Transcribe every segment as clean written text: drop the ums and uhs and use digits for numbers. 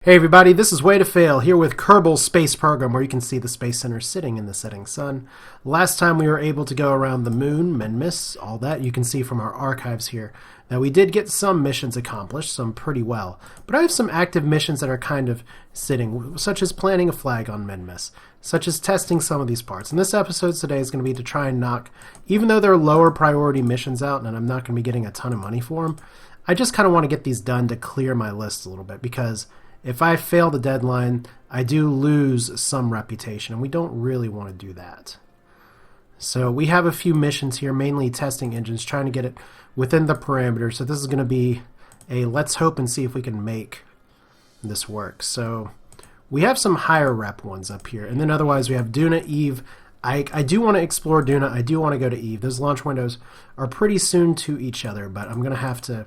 Hey everybody, this is Way to Fail here with Kerbal's space program where you can see the Space Center sitting in the setting sun. Last time we were able to go around the moon, Menmis, all that you can see from our archives here. Now we did get some missions accomplished, some pretty well, but I have some active missions that are kind of sitting, such as planting a flag on Menmis, such as testing some of these parts. And this episode today is going to be to try and knock, even though they're lower priority missions out and I'm not going to be getting a ton of money for them, I just kind of want to get these done to clear my list a little bit because if I fail the deadline, I do lose some reputation, and we don't really want to do that. So we have a few missions here, mainly testing engines, trying to get it within the parameters. So this is going to be a let's hope and see if we can make this work. So we have some higher rep ones up here, and then otherwise we have Duna, Eve. I do want to explore Duna. I do want to go to Eve. Those launch windows are pretty soon to each other, but I'm going to have to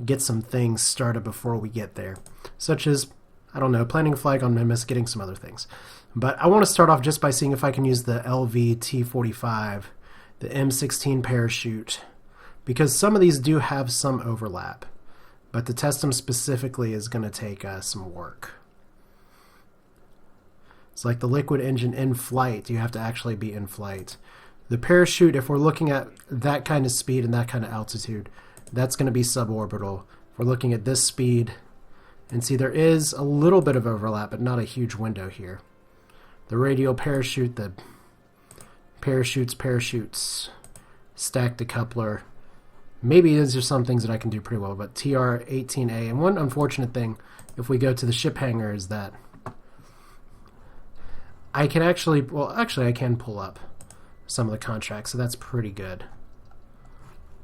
get some things started before we get there, such as, I don't know, planting a flag on Menmis, getting some other things. But I want to start off just by seeing if I can use the LV-T45, the M16 parachute, because some of these do have some overlap, but to test them specifically is going to take some work. It's like the liquid engine in flight, you have to actually be in flight. The parachute, if we're looking at that kind of speed and that kind of altitude, that's going to be suborbital. If we're looking at this speed, and see there is a little bit of overlap, but not a huge window here. The radial parachute, the parachutes, stack decoupler. Maybe these are some things that I can do pretty well, but TR-18A. And one unfortunate thing, if we go to the ship hangar, is that I can actually, I can pull up some of the contracts, so that's pretty good.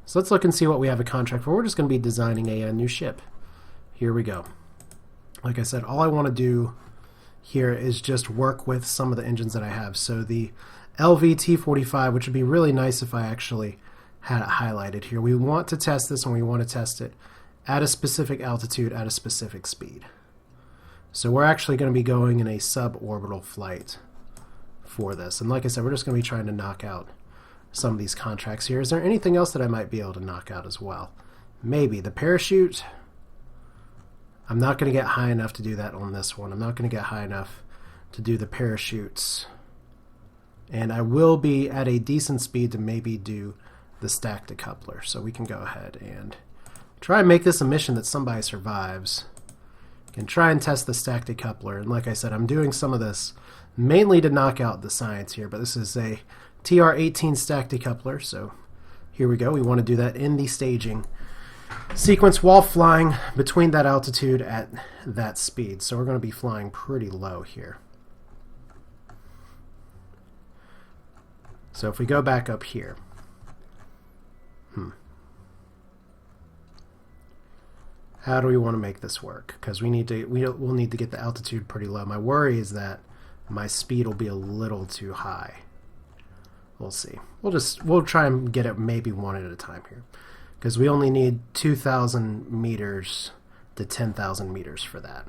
So let's look and see what we have a contract for. We're just going to be designing a new ship. Here we go. Like I said, all I want to do here is just work with some of the engines that I have. So the LV-T45, which would be really nice if I actually had it highlighted here. We want to test this, and we want to test it at a specific altitude, at a specific speed. So we're actually going to be going in a suborbital flight for this. And like I said, we're just going to be trying to knock out some of these contracts here. Is there anything else that I might be able to knock out as well? Maybe the parachute. I'm not going to get high enough to do that on this one. I'm not going to get high enough to do the parachutes. And I will be at a decent speed to maybe do the stack decoupler. So we can go ahead and try and make this a mission that somebody survives. Can try and test the stack decoupler. And like I said, I'm doing some of this mainly to knock out the science here, but this is a TR-18 stack decoupler. So here we go. We want to do that in the staging sequence while flying between that altitude at that speed. So we're going to be flying pretty low here. So if we go back up here, how do we want to make this work? Because we'll need to get the altitude pretty low. My worry is that my speed will be a little too high. We'll see. We'll try and get it maybe one at a time here, because we only need 2,000 meters to 10,000 meters for that.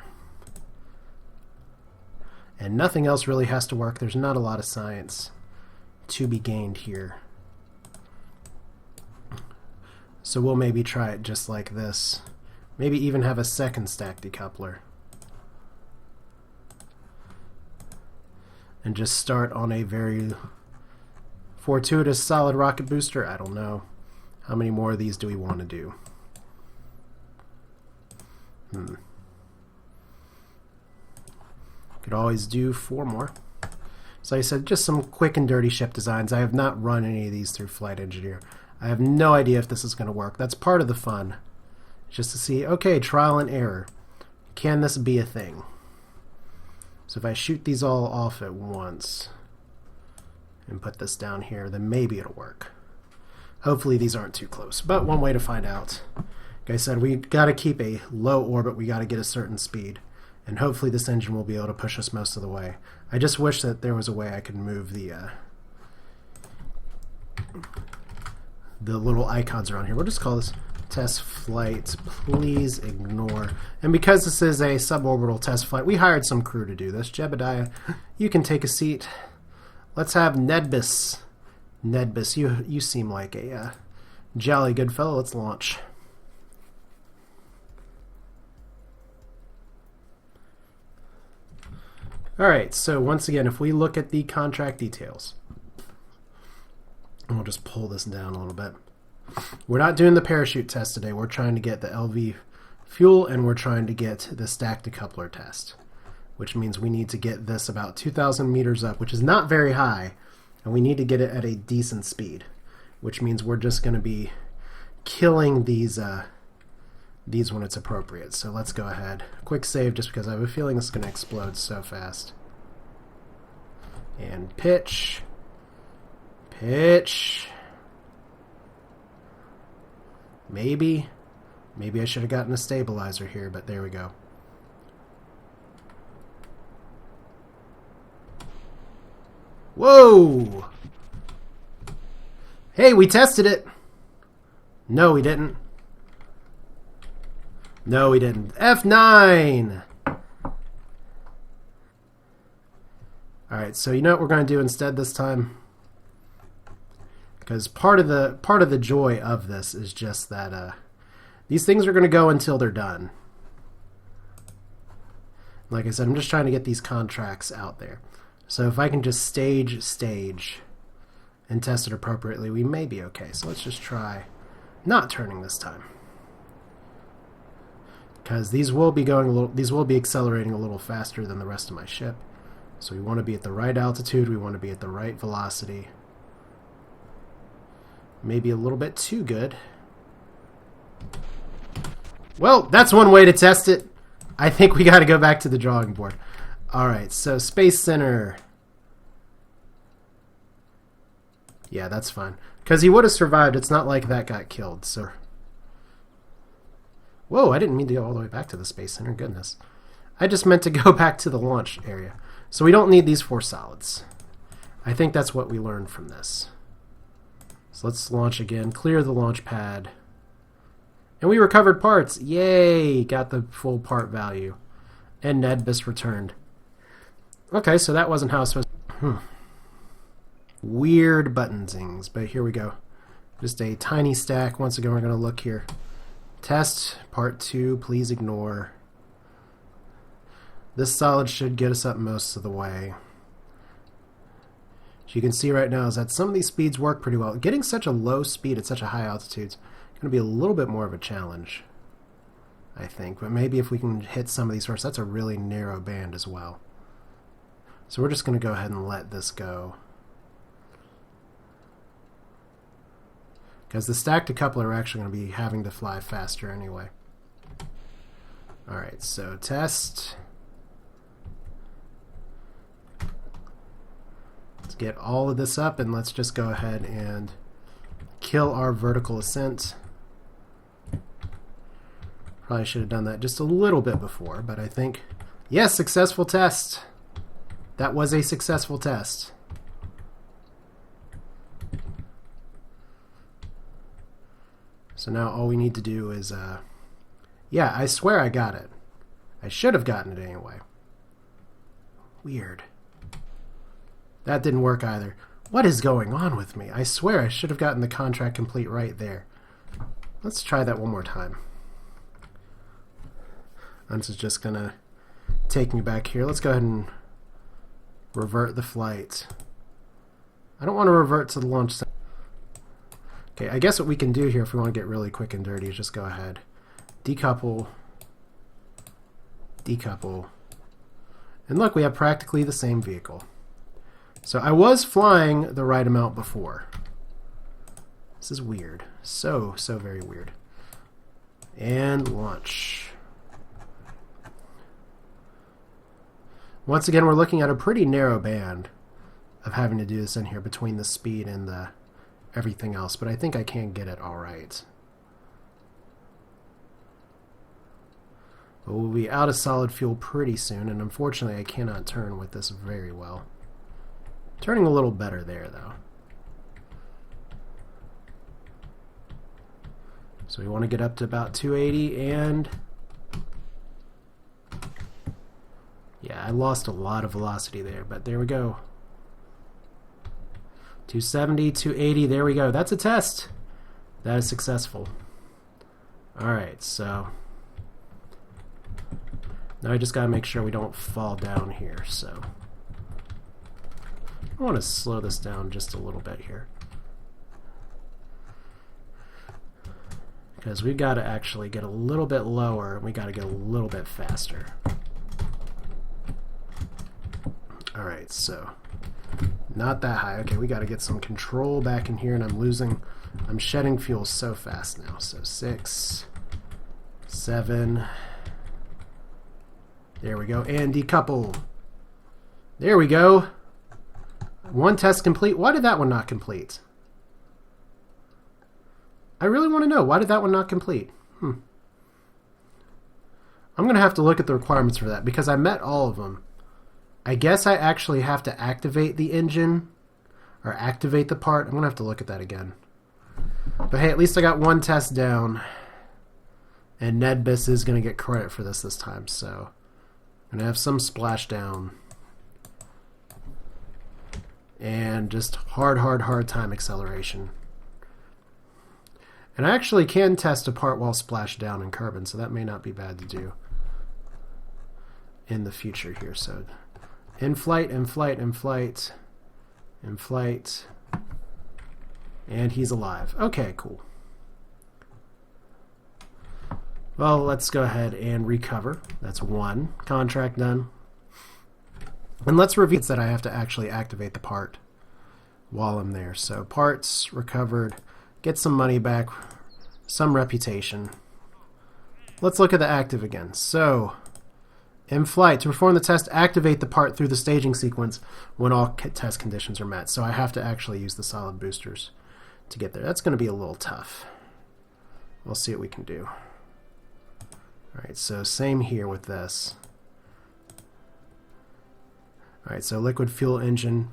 And nothing else really has to work. There's not a lot of science to be gained here. So we'll maybe try it just like this. Maybe even have a second stack decoupler. And just start on a very fortuitous solid rocket booster. I don't know. How many more of these do we want to do? Could always do 4 more. So like I said, just some quick and dirty ship designs. I have not run any of these through Flight Engineer. I have no idea if this is going to work. That's part of the fun. Just to see, okay, trial and error. Can this be a thing? So if I shoot these all off at once and put this down here, then maybe it'll work. Hopefully these aren't too close, but one way to find out. Like I said, we got to keep a low orbit. We got to get a certain speed, and hopefully this engine will be able to push us most of the way. I just wish that there was a way I could move the little icons around here. We'll just call this test flight. Please ignore. And because this is a suborbital test flight, we hired some crew to do this. Jebediah, you can take a seat. Let's have Nedbus. Nedbus, you seem like a jolly good fellow. Let's launch. All right, so once again, if we look at the contract details, and we'll just pull this down a little bit. We're not doing the parachute test today. We're trying to get the LV fuel, and we're trying to get the stack decoupler test, which means we need to get this about 2,000 meters up, which is not very high, and we need to get it at a decent speed, which means we're just going to be killing these when it's appropriate. So let's go ahead. Quick save, just because I have a feeling this is going to explode so fast. And pitch. Pitch. Maybe I should have gotten a stabilizer here, but there we go. Whoa! Hey, we tested it! No, we didn't. No, we didn't. F9! Alright, so you know what we're going to do instead this time? Because part of the joy of this is just that these things are going to go until they're done. Like I said, I'm just trying to get these contracts out there. So if I can just stage, and test it appropriately, we may be okay. So let's just try not turning this time. Because these will be accelerating a little faster than the rest of my ship. So we want to be at the right altitude, we want to be at the right velocity. Maybe a little bit too good. Well, that's one way to test it. I think we got to go back to the drawing board. Alright, so Space Center. Yeah, that's fine. Because he would have survived. It's not like that got killed, so... Whoa, I didn't mean to go all the way back to the Space Center. Goodness. I just meant to go back to the launch area. So we don't need these 4 solids. I think that's what we learned from this. So let's launch again. Clear the launch pad. And we recovered parts. Yay! Got the full part value. And Nedbus returned. Okay, so that wasn't how it's supposed to... Weird buttonsings, but here we go. Just a tiny stack. Once again, we're going to look here. Test, part 2, please ignore. This solid should get us up most of the way. As you can see right now is that some of these speeds work pretty well. Getting such a low speed at such a high altitude is going to be a little bit more of a challenge, I think. But maybe if we can hit some of these first, that's a really narrow band as well. So we're just going to go ahead and let this go. Because the stack decoupler are actually going to be having to fly faster anyway. Alright, so test. Let's get all of this up and let's just go ahead and kill our vertical ascent. Probably should have done that just a little bit before, but I think... Yes, successful test! That was a successful test. So now all we need to do is, yeah, I swear I got it. I should have gotten it anyway. Weird. That didn't work either. What is going on with me? I swear I should have gotten the contract complete right there. Let's try that one more time. This is just going to take me back here. Let's go ahead and revert the flight. I don't want to revert to the launch center. Okay, I guess what we can do here if we want to get really quick and dirty is just go ahead. Decouple. Decouple. And look, we have practically the same vehicle. So I was flying the right amount before. This is weird. So very weird. And launch. Once again, we're looking at a pretty narrow band of having to do this in here between the speed and the everything else, but I think I can get it all right. But we'll be out of solid fuel pretty soon, and unfortunately I cannot turn with this very well. Turning a little better there, though. So we want to get up to about 280, and... yeah, I lost a lot of velocity there, but there we go. 270, 280, there we go. That's a test. That is successful. Alright, so... Now I just gotta make sure we don't fall down here, so I want to slow this down just a little bit here, because we got to actually get a little bit lower and we got to get a little bit faster. Alright, so not that high. Okay, we got to get some control back in here, and I'm shedding fuel so fast now. So 6, 7, there we go, and decouple. There we go. One test complete. Why did that one not complete? I really want to know. Why did that one not complete? I'm going to have to look at the requirements for that, because I met all of them. I guess I actually have to activate the engine, or activate the part. I'm going to have to look at that again. But hey, at least I got one test down, and Nedbus is going to get credit for this time, so I'm going to have some splashdown. And just hard time acceleration. And I actually can test a part while splashed down in Kerbin, so that may not be bad to do in the future here. So in flight, in flight, in flight, in flight, and he's alive. Okay, cool. Well, let's go ahead and recover. That's one contract done. And let's review that I have to actually activate the part while I'm there. So parts recovered, get some money back, some reputation. Let's look at the active again. So in flight, to perform the test, activate the part through the staging sequence when all test conditions are met. So I have to actually use the solid boosters to get there. That's going to be a little tough. We'll see what we can do. Alright, so same here with this. Alright, so liquid fuel engine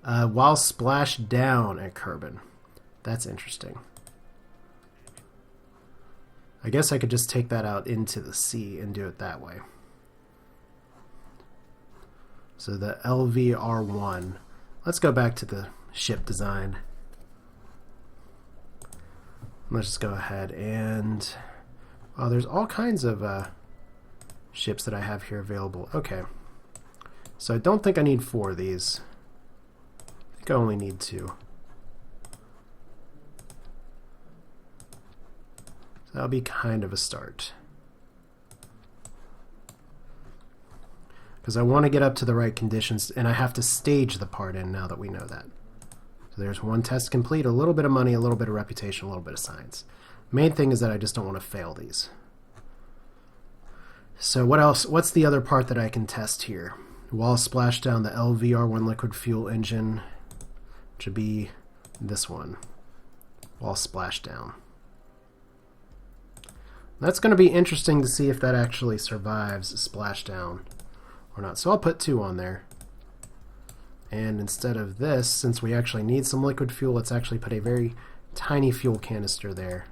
while splashed down at Kerbin. That's interesting. I guess I could just take that out into the sea and do it that way. So the LVR1. Let's go back to the ship design. Let's just go ahead and... Oh, there's all kinds of ships that I have here available. Okay. So I don't think I need 4 of these. I think I only need 2. So that'll be kind of a start. Because I want to get up to the right conditions, and I have to stage the part in now that we know that. So there's one test complete, a little bit of money, a little bit of reputation, a little bit of science. Main thing is that I just don't want to fail these. So what else? What's the other part that I can test here? While splashed down, the LVR1 liquid fuel engine, which would be this one, while splashed down. That's going to be interesting to see if that actually survives splashdown or not. So I'll put 2 on there. And instead of this, since we actually need some liquid fuel, let's actually put a very tiny fuel canister there.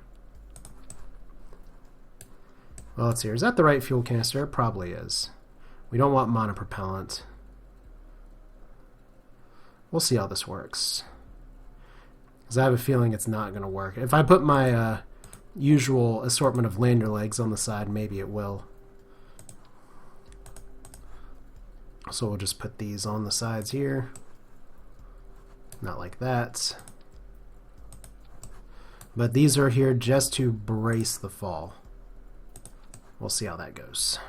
Well, let's see. Is that the right fuel canister? It probably is. We don't want monopropellant. We'll see how this works. Because I have a feeling it's not going to work. If I put my usual assortment of lander legs on the side, maybe it will. So we'll just put these on the sides here. Not like that. But these are here just to brace the fall. We'll see how that goes.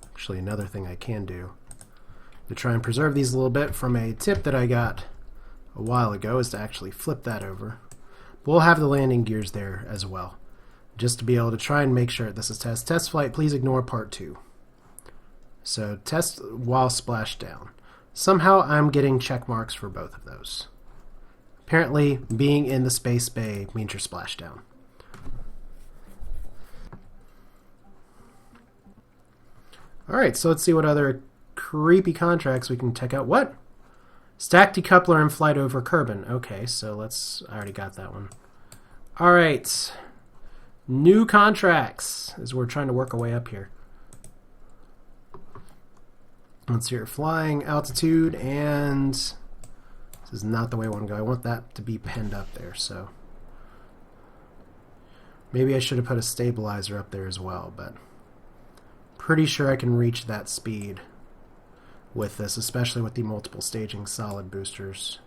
Actually, another thing I can do to try and preserve these a little bit from a tip that I got a while ago is to actually flip that over. We'll have the landing gears there as well, just to be able to try and make sure this is test. Test flight, please ignore part 2. So test while splashed down. Somehow I'm getting check marks for both of those. Apparently, being in the space bay means you're splashed down. Alright, so let's see what other creepy contracts we can check out. What? Stack decoupler in flight over Kerbin. Okay, so I already got that one. Alright. New contracts as we're trying to work our way up here. Let's see here. Flying, altitude, and this is not the way I want to go. I want that to be pinned up there, so maybe I should have put a stabilizer up there as well, but pretty sure I can reach that speed with this, especially with the multiple staging solid boosters.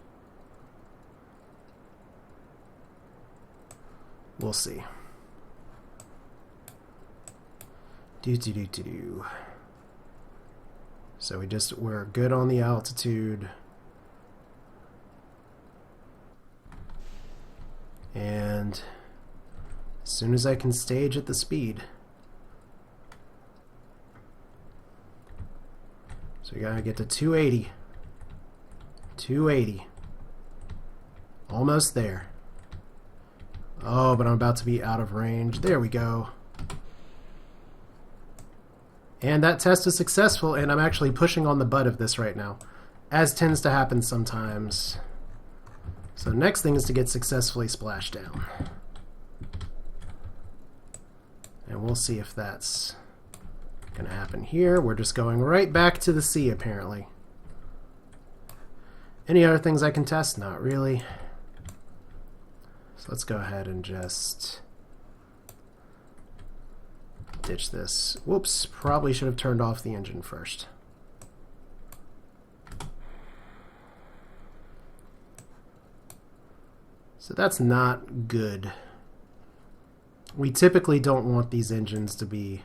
We'll see. So we're good on the altitude. And as soon as I can stage at the speed. So we gotta get to 280. 280. Almost there. Oh, but I'm about to be out of range. There we go. And that test is successful, and I'm actually pushing on the butt of this right now, as tends to happen sometimes. So next thing is to get successfully splashed down. And we'll see if that's going to happen here. We're just going right back to the sea, apparently. Any other things I can test? Not really. So let's go ahead and just ditch this. Whoops, probably should have turned off the engine first. So that's not good. We typically don't want these engines to be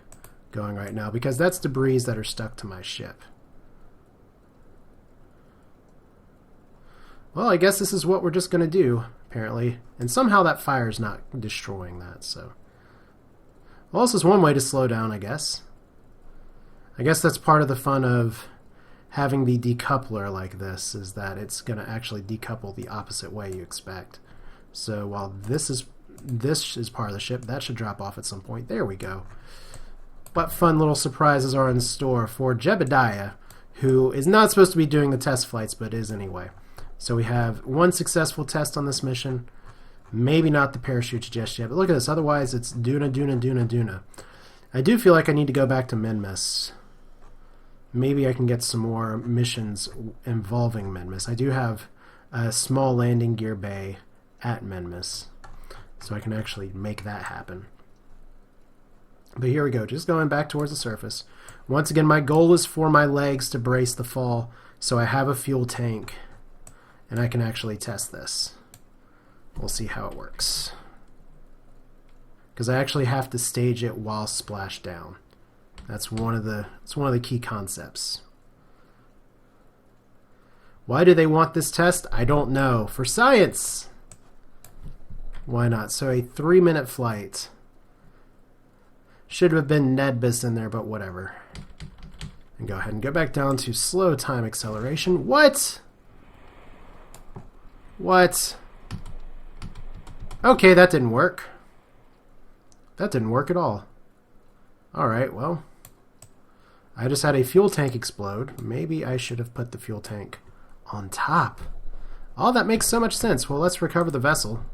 going right now because that's debris that are stuck to my ship. Well, I guess this is what we're just going to do, apparently. And somehow that fire's not destroying that, so... Well, this is one way to slow down, I guess. I guess that's part of the fun of having the decoupler like this, is that it's going to actually decouple the opposite way you expect. So while this is part of the ship, that should drop off at some point. There we go. What fun little surprises are in store for Jebediah, who is not supposed to be doing the test flights, but is anyway. So we have one successful test on this mission. Maybe not the parachutes just yet, but look at this. Otherwise, it's Duna. I do feel like I need to go back to Minmus. Maybe I can get some more missions involving Minmus. I do have a small landing gear bay at Minmus, so I can actually make that happen. But here we go, just going back towards the surface. Once again, my goal is for my legs to brace the fall, so I have a fuel tank, and I can actually test this. We'll see how it works. Because I actually have to stage it while splashed down. That's one of the key concepts. Why do they want this test? I don't know. For science! Why not? So a 3-minute flight. Should have been Nedbus in there, but whatever. And go ahead and go back down to slow time acceleration. What? What? Okay, that didn't work. That didn't work at all. Alright, well. I just had a fuel tank explode. Maybe I should have put the fuel tank on top. Oh, that makes so much sense. Well, let's recover the vessel.